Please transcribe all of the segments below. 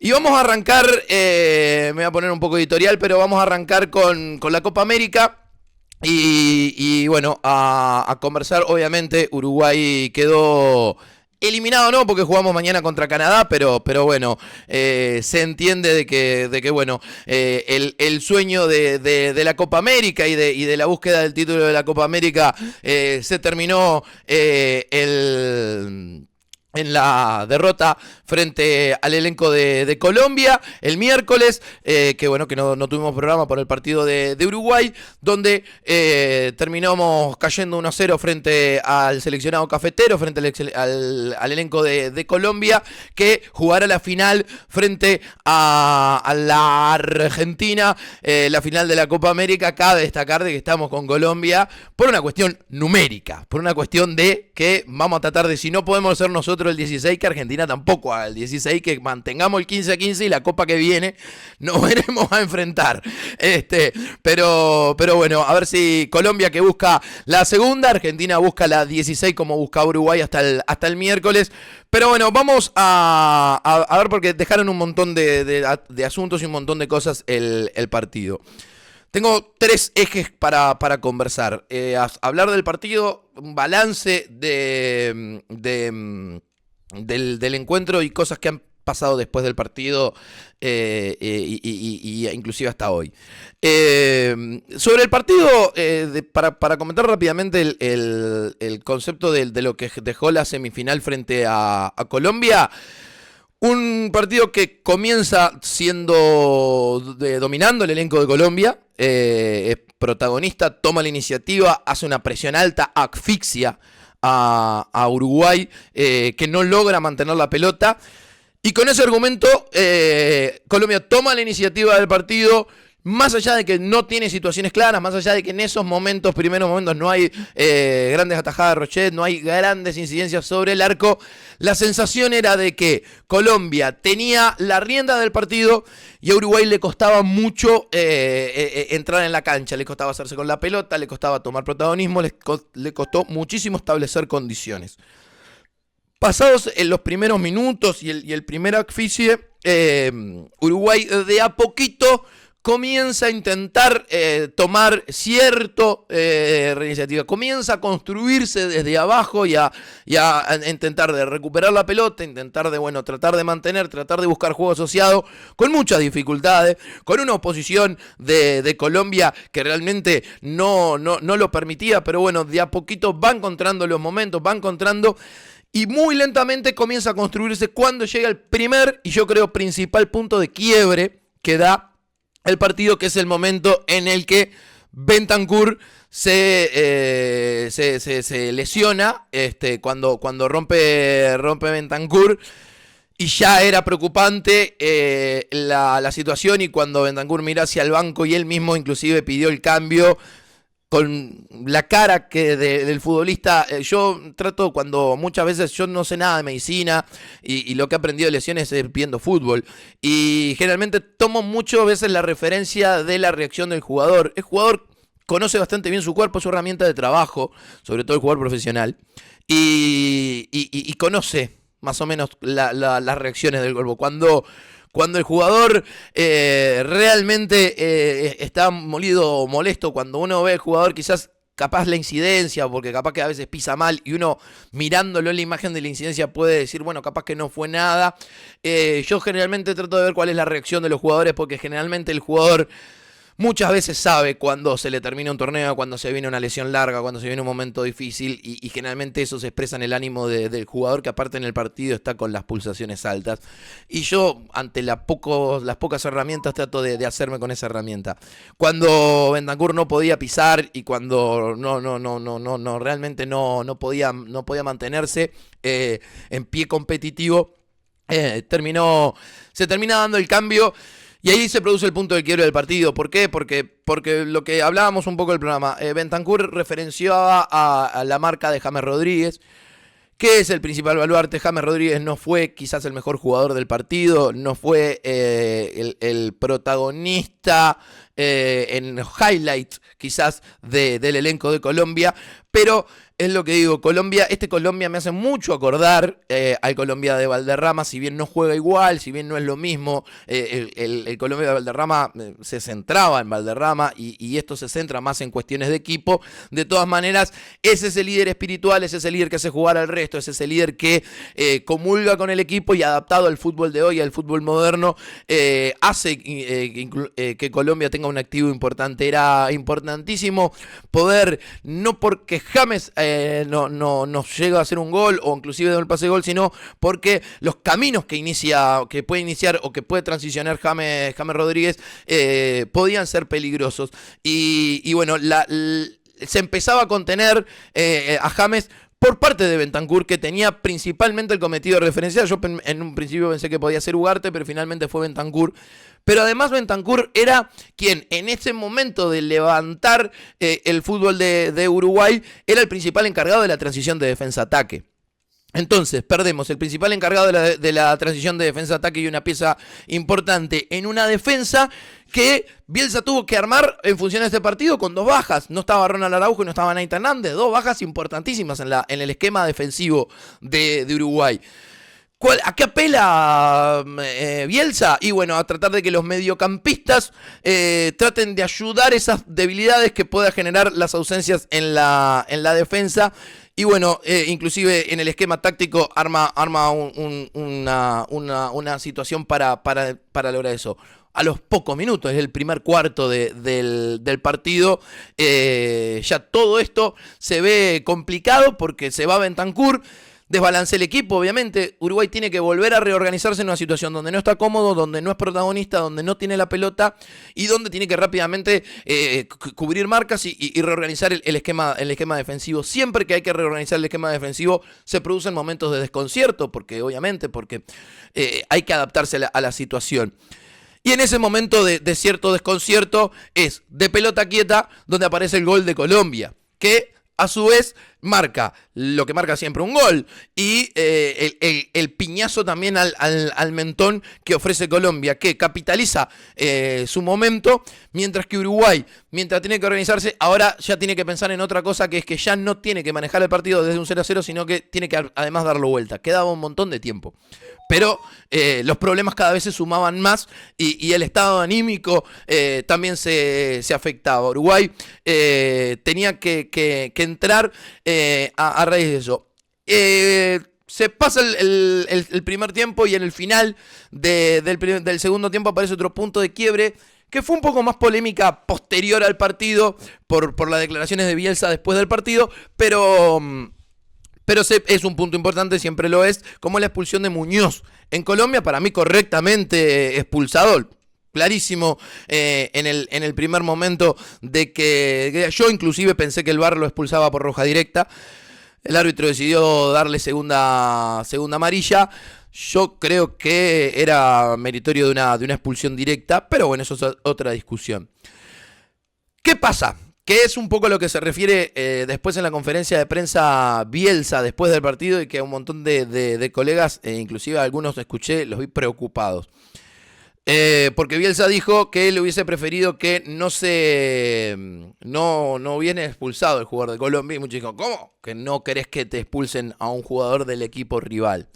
Y vamos a arrancar, me voy a poner un poco editorial, pero vamos a arrancar con la Copa América. Y bueno, a conversar, obviamente, Uruguay quedó eliminado, no, porque jugamos mañana contra Canadá, pero bueno, se entiende de que bueno, el sueño de la Copa América y de la búsqueda del título de la Copa América se terminó en la derrota frente al elenco de Colombia el miércoles, que bueno, que no tuvimos programa por el partido de Uruguay, donde terminamos cayendo 1-0 frente al seleccionado cafetero, frente al elenco de Colombia, que jugará la final frente a la Argentina, la final de la Copa América. Cabe destacar de que estamos con Colombia por una cuestión numérica, por una cuestión de que vamos a tratar de, si no podemos ser nosotros el 16, que Argentina tampoco haga el 16, que mantengamos el 15-15 y la copa que viene nos veremos a enfrentar. Pero bueno, a ver si Colombia, que busca la segunda, Argentina busca la 16 como busca Uruguay hasta el miércoles. Pero bueno, vamos a ver, porque dejaron un montón de asuntos y un montón de cosas el partido. Tengo tres ejes para conversar. Hablar del partido, un balance del encuentro y cosas que han pasado después del partido y inclusive hasta hoy. Sobre el partido, para comentar rápidamente el concepto de lo que dejó la semifinal frente a Colombia. Un partido que comienza dominando el elenco de Colombia, es protagonista, toma la iniciativa, hace una presión alta, asfixia a Uruguay, que no logra mantener la pelota. Y con ese argumento, Colombia toma la iniciativa del partido, más allá de que no tiene situaciones claras, más allá de que en esos primeros momentos, no hay grandes atajadas de Rochet, no hay grandes incidencias sobre el arco. La sensación era de que Colombia tenía la rienda del partido y a Uruguay le costaba mucho entrar en la cancha, le costaba hacerse con la pelota, le costaba tomar protagonismo, le costó muchísimo establecer condiciones. Pasados en los primeros minutos y el primer asfixie, Uruguay de a poquito comienza a intentar tomar cierto reiniciativa, comienza a construirse desde abajo y a intentar de recuperar la pelota, intentar de, bueno, tratar de mantener, tratar de buscar juego asociado, con muchas dificultades, con una oposición de Colombia que realmente no lo permitía, pero bueno, de a poquito va encontrando los momentos, va encontrando. Y muy lentamente comienza a construirse cuando llega el primer, y yo creo principal punto de quiebre que da el partido, que es el momento en el que Bentancur se lesiona, cuando rompe Bentancur. Y ya era preocupante la situación, y cuando Bentancur mira hacia el banco y él mismo inclusive pidió el cambio, con la cara del futbolista. Yo trato, cuando muchas veces yo no sé nada de medicina y lo que he aprendido de lesiones es viendo fútbol, y generalmente tomo muchas veces la referencia de la reacción del jugador. El jugador conoce bastante bien su cuerpo, su herramienta de trabajo, sobre todo el jugador profesional, y conoce más o menos las reacciones del cuerpo. Cuando el jugador realmente está molido o molesto, cuando uno ve al jugador quizás capaz la incidencia, porque capaz que a veces pisa mal y uno mirándolo en la imagen de la incidencia puede decir, bueno, capaz que no fue nada. Yo generalmente trato de ver cuál es la reacción de los jugadores, porque generalmente el jugador muchas veces sabe cuando se le termina un torneo, cuando se viene una lesión larga, cuando se viene un momento difícil, y generalmente eso se expresa en el ánimo del jugador, que aparte en el partido está con las pulsaciones altas. Y yo, ante las pocas herramientas, trato de hacerme con esa herramienta. Cuando Bentancur no podía pisar y cuando realmente no podía mantenerse en pie competitivo, se termina dando el cambio. Y ahí se produce el punto de quiebre del partido. ¿Por qué? Porque lo que hablábamos un poco del programa, Bentancur referenciaba a la marca de James Rodríguez, que es el principal baluarte. James Rodríguez no fue quizás el mejor jugador del partido, no fue el protagonista en highlights quizás del elenco de Colombia, pero es lo que digo, este Colombia me hace mucho acordar al Colombia de Valderrama, si bien no juega igual, si bien no es lo mismo, el Colombia de Valderrama se centraba en Valderrama y esto se centra más en cuestiones de equipo. De todas maneras, es ese líder espiritual, es ese líder que hace jugar al resto, es ese líder que comulga con el equipo y adaptado al fútbol de hoy, al fútbol moderno, hace que Colombia tenga un activo importante. Era importantísimo poder, no porque James no nos llega a hacer un gol o inclusive de un pase de gol, sino porque los caminos que puede iniciar o que puede transicionar James Rodríguez podían ser peligrosos. Y bueno, se empezaba a contener a James por parte de Bentancur, que tenía principalmente el cometido de referencia. Yo en un principio pensé que podía ser Ugarte, pero finalmente fue Bentancur. Pero además Bentancur era quien en ese momento de levantar el fútbol de Uruguay era el principal encargado de la transición de defensa-ataque. Entonces, perdemos el principal encargado de la transición de defensa-ataque y una pieza importante en una defensa que Bielsa tuvo que armar en función de este partido con 2 bajas. No estaba Ronald Araujo y no estaba Nathan Hernández. 2 bajas importantísimas en el esquema defensivo de Uruguay. ¿A qué apela Bielsa? Y bueno, a tratar de que los mediocampistas traten de ayudar esas debilidades que pueda generar las ausencias en la defensa. Y bueno, inclusive en el esquema táctico arma una situación para lograr eso. A los pocos minutos, es el primer cuarto del partido, ya todo esto se ve complicado porque se va Bentancur, desbalancea el equipo, obviamente. Uruguay tiene que volver a reorganizarse en una situación donde no está cómodo, donde no es protagonista, donde no tiene la pelota y donde tiene que rápidamente cubrir marcas y reorganizar el esquema defensivo. Siempre que hay que reorganizar el esquema defensivo se producen momentos de desconcierto, porque hay que adaptarse a la situación. Y en ese momento de cierto desconcierto es de pelota quieta donde aparece el gol de Colombia, que a su vez marca lo que marca siempre un gol y el piñazo también al mentón que ofrece Colombia, que capitaliza su momento, mientras que Uruguay, mientras tiene que organizarse, ahora ya tiene que pensar en otra cosa, que es que ya no tiene que manejar el partido desde un 0-0, sino que tiene que además darlo vuelta. Quedaba un montón de tiempo. Pero los problemas cada vez se sumaban más y el estado anímico también se afectaba. Uruguay tenía que entrar a raíz de eso. Se pasa el primer tiempo y en el final del segundo tiempo aparece otro punto de quiebre que fue un poco más polémica posterior al partido por las declaraciones de Bielsa después del partido, pero es un punto importante, siempre lo es, como la expulsión de Muñoz. En Colombia, para mí, correctamente expulsado. Clarísimo en el primer momento de que yo inclusive pensé que el VAR lo expulsaba por roja directa. El árbitro decidió darle segunda amarilla. Yo creo que era meritorio de una expulsión directa, pero bueno, eso es otra discusión. ¿Qué pasa? Que es un poco lo que se refiere después en la conferencia de prensa Bielsa después del partido, y que un montón de colegas, inclusive algunos escuché, los vi preocupados. Porque Bielsa dijo que él hubiese preferido que no hubiese expulsado el jugador de Colombia, y muchos dijeron, ¿cómo? ¿Que no querés que te expulsen a un jugador del equipo rival?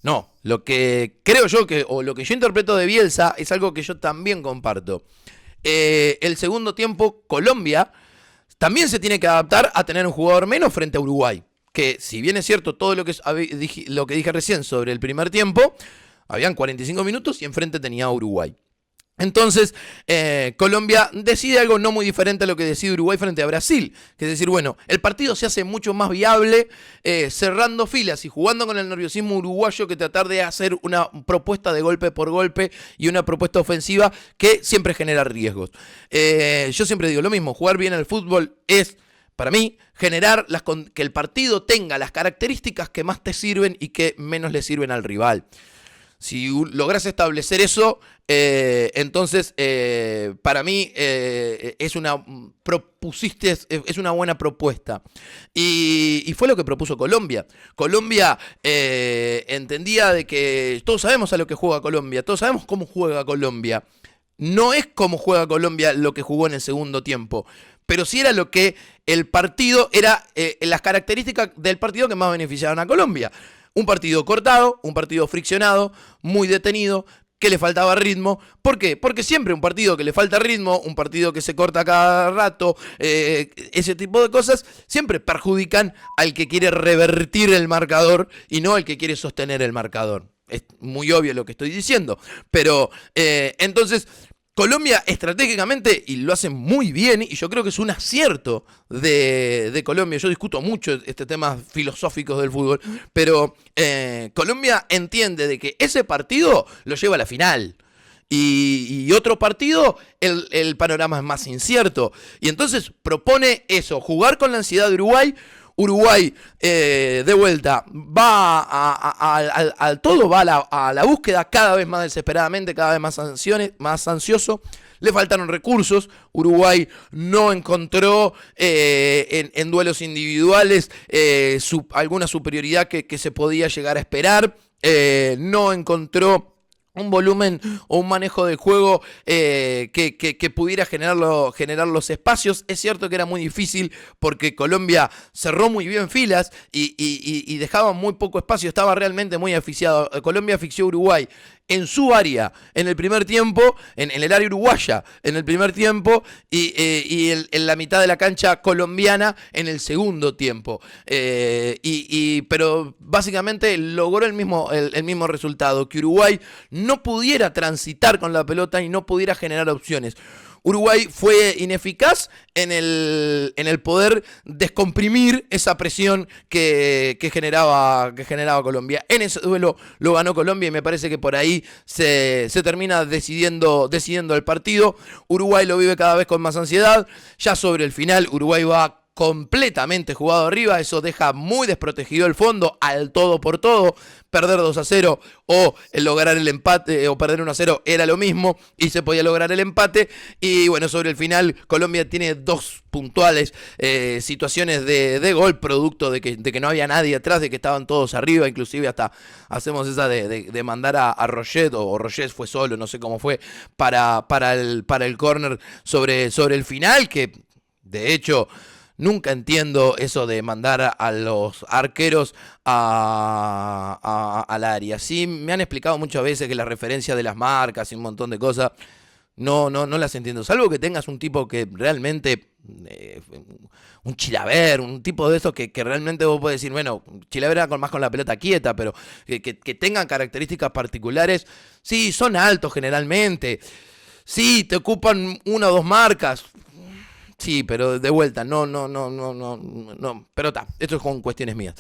No, lo que creo yo o lo que yo interpreto de Bielsa es algo que yo también comparto. El segundo tiempo, Colombia también se tiene que adaptar a tener un jugador menos frente a Uruguay. Que si bien es cierto todo lo que dije recién sobre el primer tiempo, habían 45 minutos y enfrente tenía a Uruguay. Entonces, Colombia decide algo no muy diferente a lo que decide Uruguay frente a Brasil. Que es decir, bueno, el partido se hace mucho más viable cerrando filas y jugando con el nerviosismo uruguayo que tratar de hacer una propuesta de golpe por golpe y una propuesta ofensiva que siempre genera riesgos. Yo siempre digo lo mismo, jugar bien al fútbol es, para mí, generar que el partido tenga las características que más te sirven y que menos le sirven al rival. Si logras establecer eso, entonces para mí es una buena propuesta. Y fue lo que propuso Colombia. Colombia entendía de que todos sabemos a lo que juega Colombia, todos sabemos cómo juega Colombia. No es como juega Colombia lo que jugó en el segundo tiempo, pero sí era lo que el partido, era las características del partido que más beneficiaron a Colombia. Un partido cortado, un partido friccionado, muy detenido, que le faltaba ritmo. ¿Por qué? Porque siempre un partido que le falta ritmo, un partido que se corta cada rato, ese tipo de cosas, siempre perjudican al que quiere revertir el marcador y no al que quiere sostener el marcador. Es muy obvio lo que estoy diciendo, pero entonces Colombia estratégicamente, y lo hace muy bien, y yo creo que es un acierto de Colombia. Yo discuto mucho este tema filosóficos del fútbol, pero Colombia entiende de que ese partido lo lleva a la final. Y otro partido, el panorama es más incierto. Y entonces propone eso, jugar con la ansiedad de Uruguay. Uruguay, de vuelta, va al todo, va a la búsqueda cada vez más desesperadamente, cada vez más ansioso. Le faltaron recursos. Uruguay no encontró en duelos individuales alguna superioridad que se podía llegar a esperar. No encontró un volumen o un manejo de juego que pudiera generar los espacios. Es cierto que era muy difícil porque Colombia cerró muy bien filas y dejaba muy poco espacio, estaba realmente muy asfixiado. Colombia asfixió a Uruguay en su área, en el primer tiempo, en el área uruguaya, en el primer tiempo, y en la mitad de la cancha colombiana en el segundo tiempo. Pero básicamente logró el mismo resultado, que Uruguay no pudiera transitar con la pelota y no pudiera generar opciones. Uruguay fue ineficaz en el poder descomprimir esa presión que generaba Colombia. En ese duelo lo ganó Colombia y me parece que por ahí se termina decidiendo el partido. Uruguay lo vive cada vez con más ansiedad. Ya sobre el final Uruguay va completamente jugado arriba, eso deja muy desprotegido el fondo, al todo por todo. Perder 2-0 o lograr el empate o perder 1-0 era lo mismo y se podía lograr el empate. Y bueno, sobre el final Colombia tiene dos puntuales situaciones de gol, producto de que no había nadie atrás, de que estaban todos arriba. Inclusive hasta hacemos esa de mandar a Roget, o Roget fue solo, no sé cómo fue, para el córner sobre el final, que de hecho nunca entiendo eso de mandar a los arqueros al área. Sí, me han explicado muchas veces que la referencia de las marcas y un montón de cosas, no las entiendo. Salvo que tengas un tipo que realmente, un Chilaver, un tipo de esos que realmente vos podés decir, bueno, Chilaver era más con la pelota quieta, pero que tengan características particulares. Sí, son altos generalmente. Sí, te ocupan una o dos marcas. Sí, pero de vuelta, no, pero está, esto es con cuestiones mías.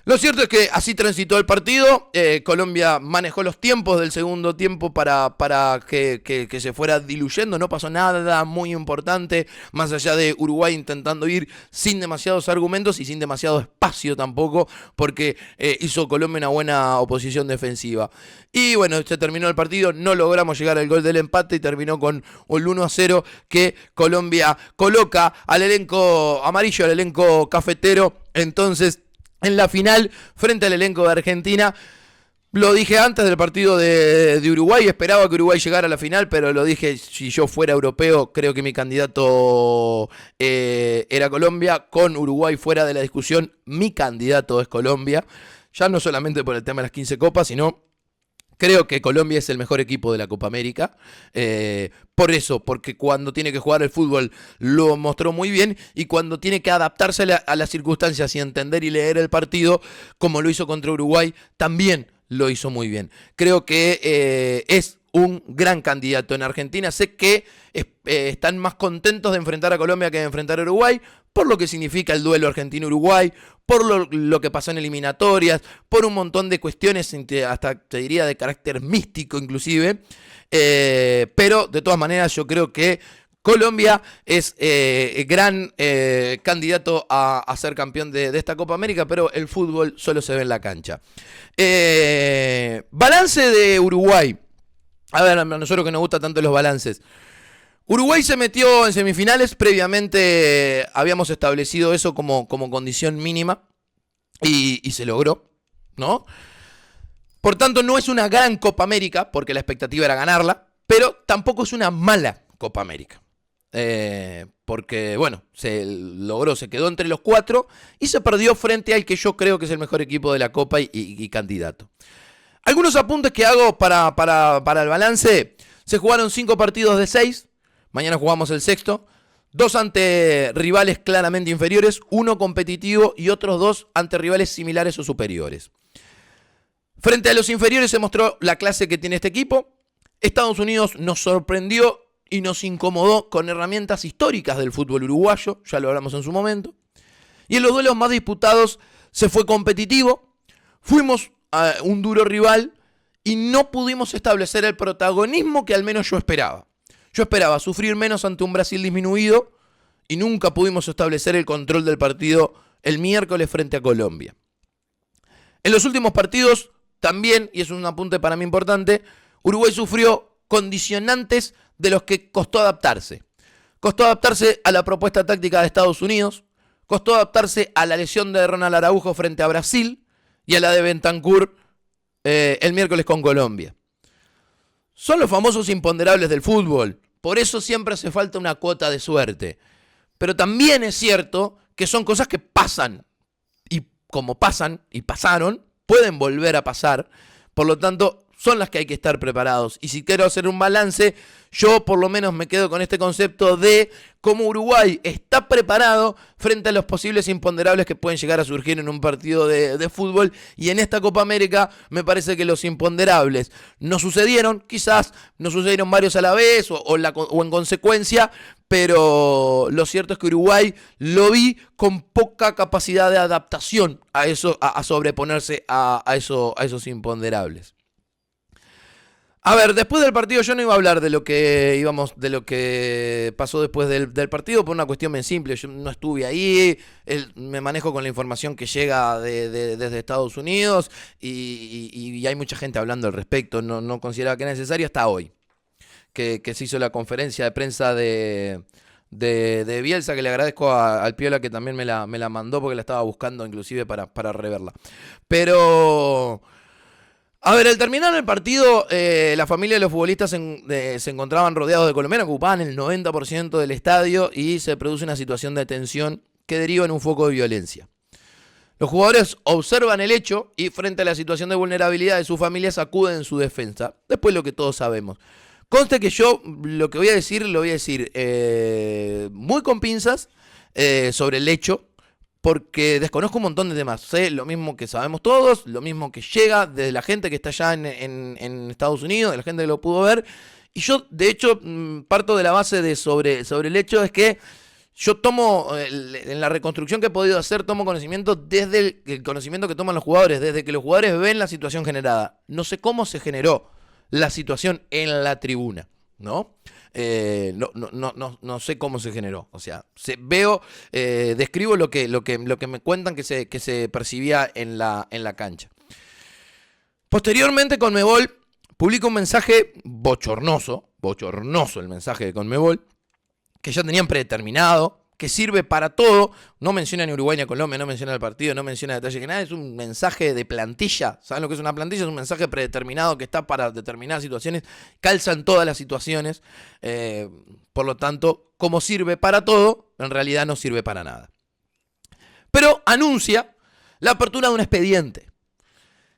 Lo cierto es que así transitó el partido. Colombia manejó los tiempos del segundo tiempo para que se fuera diluyendo. No pasó nada muy importante, más allá de Uruguay intentando ir sin demasiados argumentos y sin demasiado espacio tampoco, porque hizo Colombia una buena oposición defensiva. Y bueno, se terminó el partido, no logramos llegar al gol del empate y terminó con el 1-0 que Colombia coloca al elenco amarillo, al elenco cafetero. Entonces, en la final, frente al elenco de Argentina. Lo dije antes del partido de Uruguay, esperaba que Uruguay llegara a la final, pero lo dije, si yo fuera europeo, creo que mi candidato era Colombia. Con Uruguay fuera de la discusión, mi candidato es Colombia. Ya no solamente por el tema de las 15 copas, sino creo que Colombia es el mejor equipo de la Copa América. Por eso, porque cuando tiene que jugar el fútbol lo mostró muy bien, y cuando tiene que adaptarse a las circunstancias y entender y leer el partido, como lo hizo contra Uruguay, también lo hizo muy bien. Creo que es un gran candidato. En Argentina sé que están más contentos de enfrentar a Colombia que de enfrentar a Uruguay, por lo que significa el duelo Argentino-Uruguay, por lo que pasó en eliminatorias, por un montón de cuestiones, hasta te diría de carácter místico inclusive. Pero de todas maneras yo creo que Colombia es gran candidato a ser campeón de esta Copa América, pero el fútbol solo se ve en la cancha. Balance de Uruguay. A ver, a nosotros que nos gustan tanto los balances. Uruguay se metió en semifinales, previamente habíamos establecido eso como condición mínima y se logró, ¿no? Por tanto, no es una gran Copa América, porque la expectativa era ganarla. pero tampoco es una mala Copa América. Porque, bueno, se quedó entre los 4 y se perdió frente al que yo creo que es el mejor equipo de la Copa y candidato. Algunos apuntes que hago para el balance. Se jugaron 5 partidos de 6. Mañana jugamos el sexto. 2 ante rivales claramente inferiores, 1 competitivo y otros 2 ante rivales similares o superiores. Frente a los inferiores se mostró la clase que tiene este equipo. Estados Unidos nos sorprendió y nos incomodó con herramientas históricas del fútbol uruguayo, ya lo hablamos en su momento. Y en los duelos más disputados se fue competitivo, fuimos a un duro rival y no pudimos establecer el protagonismo que al menos yo esperaba. Yo esperaba sufrir menos ante un Brasil disminuido y nunca pudimos establecer el control del partido el miércoles frente a Colombia. En los últimos partidos también, y es un apunte para mí importante, Uruguay sufrió condicionantes de los que costó adaptarse. Costó adaptarse a la propuesta táctica de Estados Unidos, costó adaptarse a la lesión de Ronald Araujo frente a Brasil y a la de Bentancur el miércoles con Colombia. Son los famosos imponderables del fútbol, por eso siempre hace falta una cuota de suerte. Pero también es cierto que son cosas que pasan, y como pasan y pasaron, pueden volver a pasar, por lo tanto son las que hay que estar preparados. Y si quiero hacer un balance, yo por lo menos me quedo con este concepto de cómo Uruguay está preparado frente a los posibles imponderables que pueden llegar a surgir en un partido de fútbol. Y en esta Copa América me parece que los imponderables no sucedieron, quizás no sucedieron varios a la vez o en consecuencia, pero lo cierto es que Uruguay lo vi con poca capacidad de adaptación a eso, a sobreponerse a esos imponderables. A ver, después del partido yo no iba a hablar de lo que pasó después del partido por una cuestión bien simple. Yo no estuve ahí, me manejo con la información que llega desde Estados Unidos y hay mucha gente hablando al respecto. No consideraba que era necesario hasta hoy, que se hizo la conferencia de prensa de Bielsa, que le agradezco al Piola que también me la mandó porque la estaba buscando inclusive para reverla. Pero... A ver, al terminar el partido, la familia de los futbolistas se encontraban rodeados de colombianos que ocupaban el 90% del estadio y se produce una situación de tensión que deriva en un foco de violencia. Los jugadores observan el hecho y frente a la situación de vulnerabilidad de sus familias acuden en su defensa. Después lo que todos sabemos. Conste que yo lo que voy a decir, lo voy a decir muy con pinzas sobre el hecho. Porque desconozco un montón de temas. Sé lo mismo que sabemos todos, lo mismo que llega desde la gente que está allá en Estados Unidos, de la gente que lo pudo ver. Y yo, de hecho, parto de la base sobre el hecho es que yo tomo, en la reconstrucción que he podido hacer, tomo conocimiento desde el conocimiento que toman los jugadores, desde que los jugadores ven la situación generada. No sé cómo se generó la situación en la tribuna, ¿no? No sé cómo se generó. O sea, describo lo que me cuentan que se percibía en la cancha. Posteriormente, Conmebol publica un mensaje bochornoso el mensaje de Conmebol, que ya tenían predeterminado, que sirve para todo. No menciona ni Uruguay ni a Colombia, no menciona el partido, no menciona detalle que nada. Es un mensaje de plantilla. ¿Saben lo que es una plantilla? Es un mensaje predeterminado que está para determinadas situaciones. Calza en todas las situaciones. Por lo tanto, como sirve para todo, en realidad no sirve para nada. Pero anuncia la apertura de un expediente.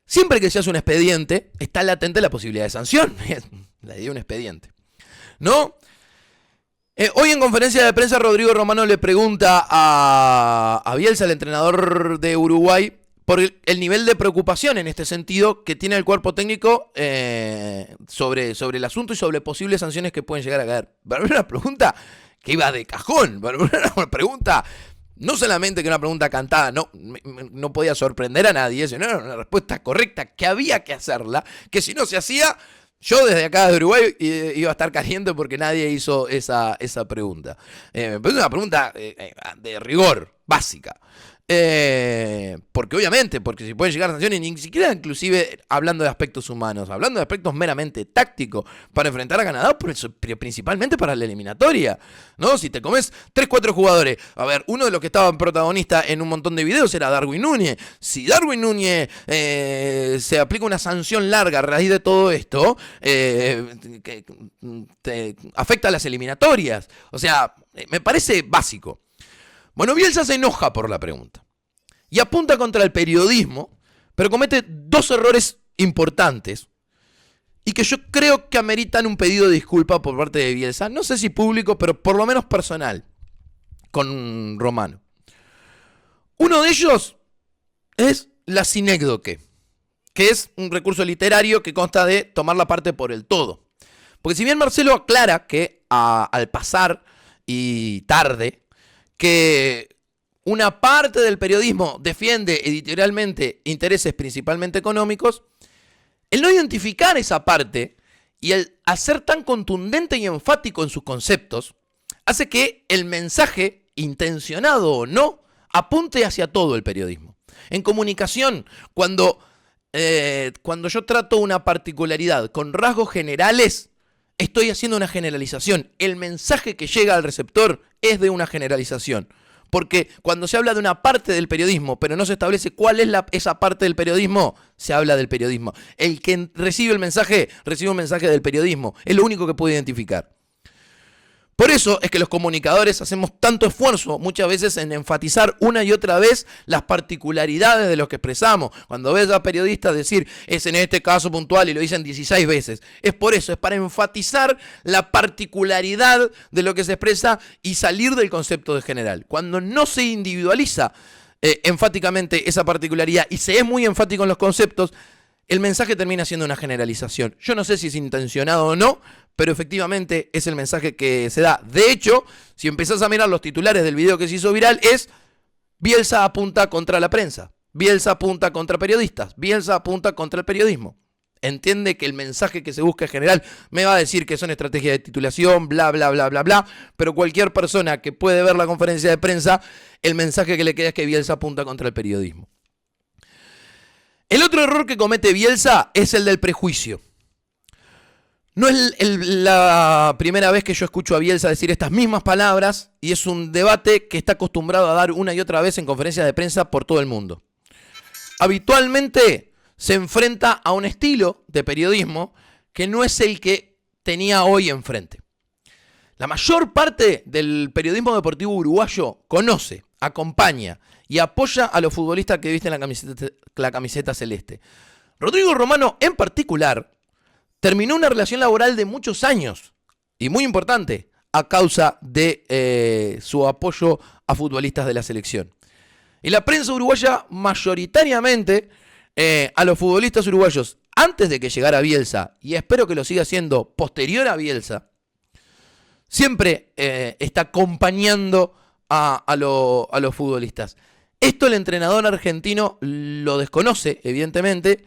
Siempre que se hace un expediente, está latente la posibilidad de sanción. La idea de un expediente, ¿no? Hoy en conferencia de prensa Rodrigo Romano le pregunta a Bielsa, el entrenador de Uruguay, por el nivel de preocupación en este sentido que tiene el cuerpo técnico sobre el asunto y sobre posibles sanciones que pueden llegar a caer. Pero una pregunta que iba de cajón, una pregunta no solamente que una pregunta cantada, no podía sorprender a nadie, sino era una respuesta correcta que había que hacerla, que si no se hacía... Yo desde acá de Uruguay iba a estar caliente porque nadie hizo esa pregunta. Pero es una pregunta de rigor, básica. Porque obviamente, porque si pueden llegar a sanciones, ni siquiera inclusive hablando de aspectos humanos, hablando de aspectos meramente tácticos, para enfrentar a Canadá, pero principalmente para la eliminatoria, ¿no? Si te comes 3-4 jugadores, a ver, uno de los que estaban protagonistas en un montón de videos era Darwin Núñez. Si Darwin Núñez se aplica una sanción larga a raíz de todo esto, que te afecta a las eliminatorias. O sea, me parece básico. Bueno, Bielsa se enoja por la pregunta y apunta contra el periodismo, pero comete dos errores importantes y que yo creo que ameritan un pedido de disculpa por parte de Bielsa, no sé si público, pero por lo menos personal, con Romano. Uno de ellos es la sinécdoque, que es un recurso literario que consta de tomar la parte por el todo. Porque si bien Marcelo aclara que al pasar y tarde, que una parte del periodismo defiende editorialmente intereses principalmente económicos, el no identificar esa parte y el hacer tan contundente y enfático en sus conceptos, hace que el mensaje, intencionado o no, apunte hacia todo el periodismo. En comunicación, cuando yo trato una particularidad con rasgos generales, estoy haciendo una generalización. El mensaje que llega al receptor es de una generalización. Porque cuando se habla de una parte del periodismo, pero no se establece cuál es esa parte del periodismo, se habla del periodismo. El que recibe un mensaje del periodismo. Es lo único que puede identificar. Por eso es que los comunicadores hacemos tanto esfuerzo muchas veces en enfatizar una y otra vez las particularidades de lo que expresamos. Cuando ves a periodistas decir, es en este caso puntual y lo dicen 16 veces. Es por eso, es para enfatizar la particularidad de lo que se expresa y salir del concepto de general. Cuando no se individualiza enfáticamente esa particularidad y se es muy enfático en los conceptos, el mensaje termina siendo una generalización. Yo no sé si es intencionado o no, pero efectivamente es el mensaje que se da. De hecho, si empezás a mirar los titulares del video que se hizo viral, es Bielsa apunta contra la prensa, Bielsa apunta contra periodistas, Bielsa apunta contra el periodismo. Entiende que el mensaje que se busca en general me va a decir que son estrategias de titulación, bla, bla, bla, bla, bla, pero cualquier persona que puede ver la conferencia de prensa, el mensaje que le queda es que Bielsa apunta contra el periodismo. El otro error que comete Bielsa es el del prejuicio. No es la primera vez que yo escucho a Bielsa decir estas mismas palabras y es un debate que está acostumbrado a dar una y otra vez en conferencias de prensa por todo el mundo. Habitualmente se enfrenta a un estilo de periodismo que no es el que tenía hoy enfrente. La mayor parte del periodismo deportivo uruguayo conoce, acompaña y apoya a los futbolistas que visten la camiseta celeste. Rodrigo Romano, en particular, terminó una relación laboral de muchos años, y muy importante, a causa de su apoyo a futbolistas de la selección. Y la prensa uruguaya, mayoritariamente, a los futbolistas uruguayos, antes de que llegara Bielsa, y espero que lo siga haciendo posterior a Bielsa, siempre está acompañando a los futbolistas. Esto el entrenador argentino lo desconoce, evidentemente,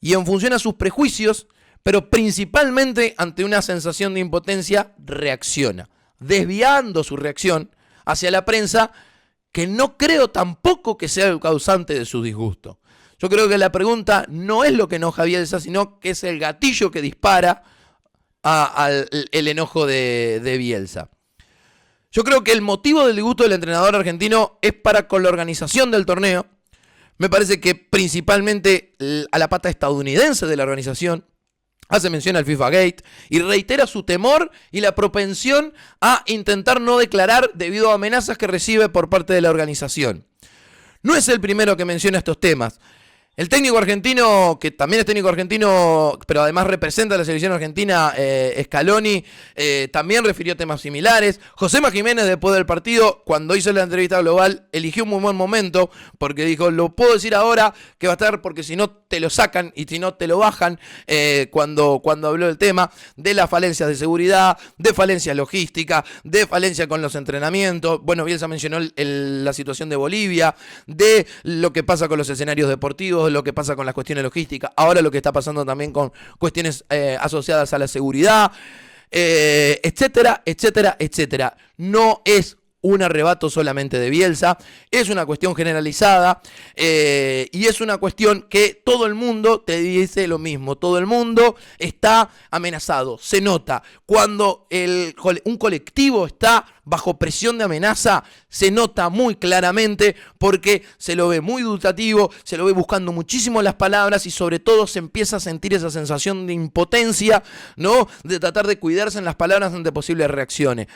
y en función a sus prejuicios, pero principalmente ante una sensación de impotencia, reacciona, desviando su reacción hacia la prensa, que no creo tampoco que sea el causante de su disgusto. Yo creo que la pregunta no es lo que enoja a Bielsa, sino que es el gatillo que dispara el enojo de Bielsa. Yo creo que el motivo del disgusto del entrenador argentino es para con la organización del torneo. Me parece que principalmente a la pata estadounidense de la organización hace mención al FIFA Gate y reitera su temor y la propensión a intentar no declarar debido a amenazas que recibe por parte de la organización. No es el primero que menciona estos temas. El técnico argentino, que también es técnico argentino, pero además representa a la selección argentina, Scaloni, también refirió temas similares. Josema Jiménez, después del partido, cuando hizo la entrevista global, eligió un muy buen momento, porque dijo, lo puedo decir ahora que va a estar, porque si no te lo sacan y si no te lo bajan, cuando habló del tema de las falencias de seguridad, de falencias logísticas, de falencias con los entrenamientos. Bueno, Bielsa mencionó la situación de Bolivia, de lo que pasa con los escenarios deportivos, lo que pasa con las cuestiones logísticas, ahora lo que está pasando también con cuestiones asociadas a la seguridad, etcétera, etcétera, etcétera. No es un arrebato solamente de Bielsa, es una cuestión generalizada y es una cuestión que todo el mundo te dice lo mismo, todo el mundo está amenazado, se nota, cuando un colectivo está bajo presión de amenaza, se nota muy claramente porque se lo ve muy dubitativo, se lo ve buscando muchísimo las palabras y sobre todo se empieza a sentir esa sensación de impotencia, ¿no? De tratar de cuidarse en las palabras ante posibles reacciones.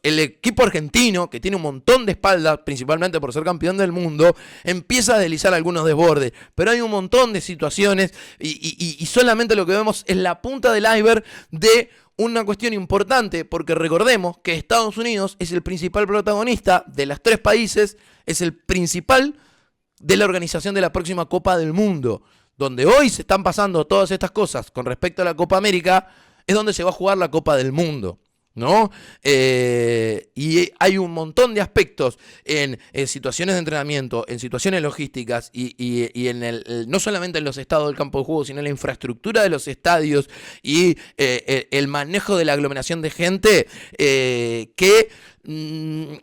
El equipo argentino, que tiene un montón de espaldas, principalmente por ser campeón del mundo, empieza a deslizar algunos desbordes, pero hay un montón de situaciones y solamente lo que vemos es la punta del iceberg de una cuestión importante, porque recordemos que Estados Unidos es el principal protagonista de los 3 países, es el principal de la organización de la próxima Copa del Mundo, donde hoy se están pasando todas estas cosas con respecto a la Copa América, es donde se va a jugar la Copa del Mundo, ¿no? Y hay un montón de aspectos en situaciones de entrenamiento, en situaciones logísticas y en no solamente en los estados del campo de juego, sino en la infraestructura de los estadios y el manejo de la aglomeración de gente que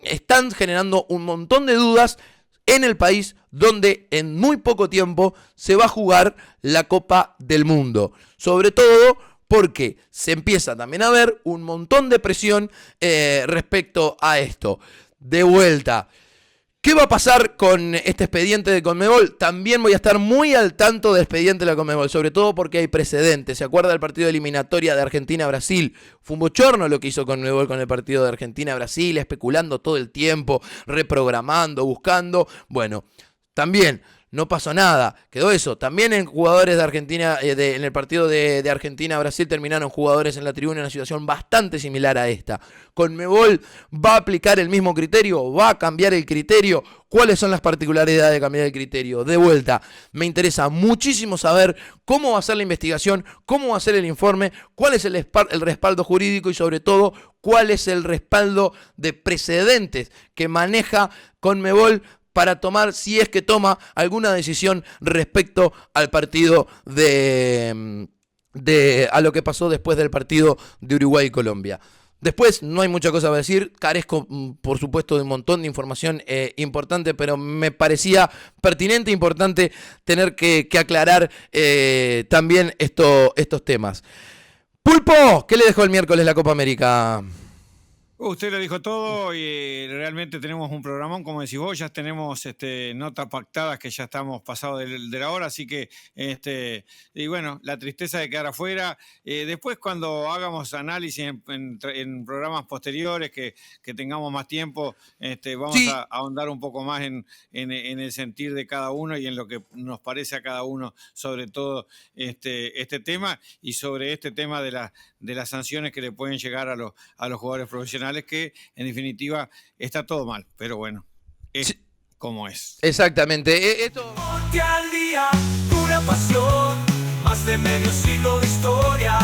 están generando un montón de dudas en el país donde en muy poco tiempo se va a jugar la Copa del Mundo. Sobre todo porque se empieza también a ver un montón de presión respecto a esto. De vuelta, ¿qué va a pasar con este expediente de Conmebol? También voy a estar muy al tanto del expediente de la Conmebol, sobre todo porque hay precedentes. ¿Se acuerda del partido de eliminatoria de Argentina-Brasil? Fue un bochorno lo que hizo Conmebol con el partido de Argentina-Brasil, especulando todo el tiempo, reprogramando, buscando. Bueno, también no pasó nada, quedó eso. También en jugadores de Argentina, en el partido de Argentina-Brasil terminaron jugadores en la tribuna en una situación bastante similar a esta. Conmebol va a aplicar el mismo criterio, va a cambiar el criterio. ¿Cuáles son las particularidades de cambiar el criterio? De vuelta, me interesa muchísimo saber cómo va a ser la investigación, cómo va a ser el informe, cuál es el respaldo jurídico y sobre todo cuál es el respaldo de precedentes que maneja Conmebol para tomar, si es que toma, alguna decisión respecto al partido a lo que pasó después del partido de Uruguay y Colombia. Después no hay mucha cosa para decir, carezco por supuesto de un montón de información importante, pero me parecía pertinente e importante tener que aclarar también estos temas. Pulpo, ¿qué le dejó el miércoles la Copa América? Usted lo dijo todo y realmente tenemos un programón, como decís vos, ya tenemos notas pactadas que ya estamos pasados de la hora, así que, y bueno, la tristeza de quedar afuera. Después cuando hagamos análisis en programas posteriores, que tengamos más tiempo, vamos a ahondar un poco más en el sentir de cada uno y en lo que nos parece a cada uno, sobre todo este tema y sobre este tema de las sanciones que le pueden llegar a los jugadores profesionales, que en definitiva está todo mal, pero bueno, es como es. Exactamente. Ponte al día, pura pasión, más de medio siglo de historia.